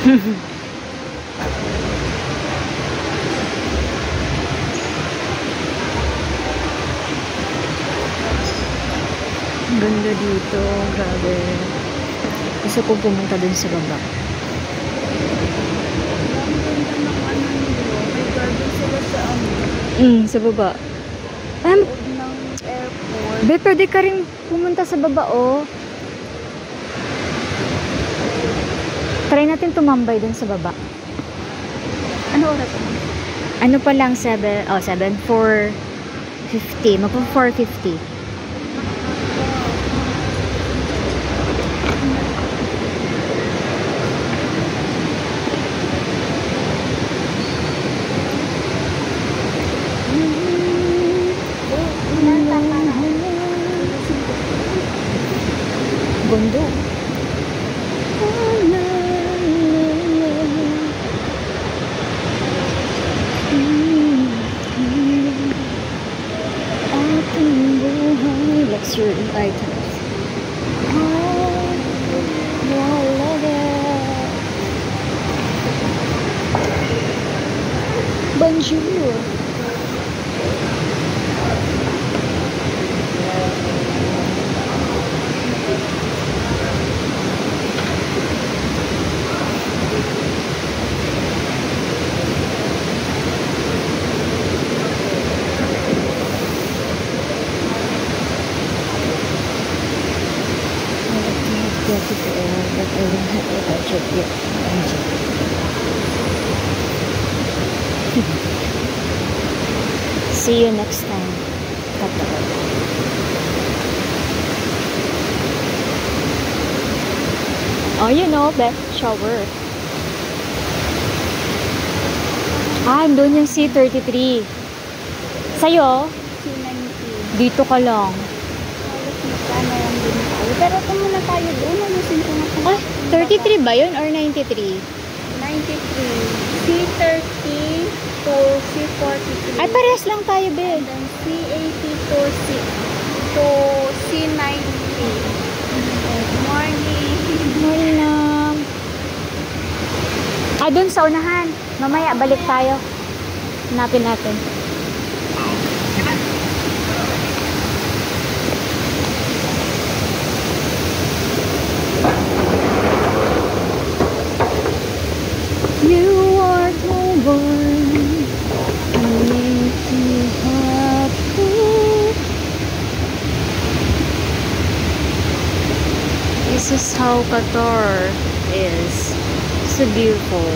Ganda dito, grabe. Gusto ko pumunta dun sa baba. May garden sila sa Sa baba. ng airport. Be, pwede ka rin pumunta sa baba, oh. Try natin tumambay dun sa baba. Ano oras mo? Ano pa lang, 4:50. Magpa 4:50. Gondo. Luxury items. Bonjour. But I don't have a budget yet. See you next time. Oh, you know, Beth, shower. Doon yung C33. Sa'yo? C90. Dito ka lang. Sana lang din tayo. Pero kung muna tayo doon, alusin ko na kung 33 ba yun or 93? 93. C30 to C43. Ay, parehas lang tayo, Be. And then C80 to C90. Good morning. Morning, ma'am. Doon sa unahan. Mamaya, balik tayo. Hanapin natin. You are the one who makes me happy. This is how Qatar is. So beautiful.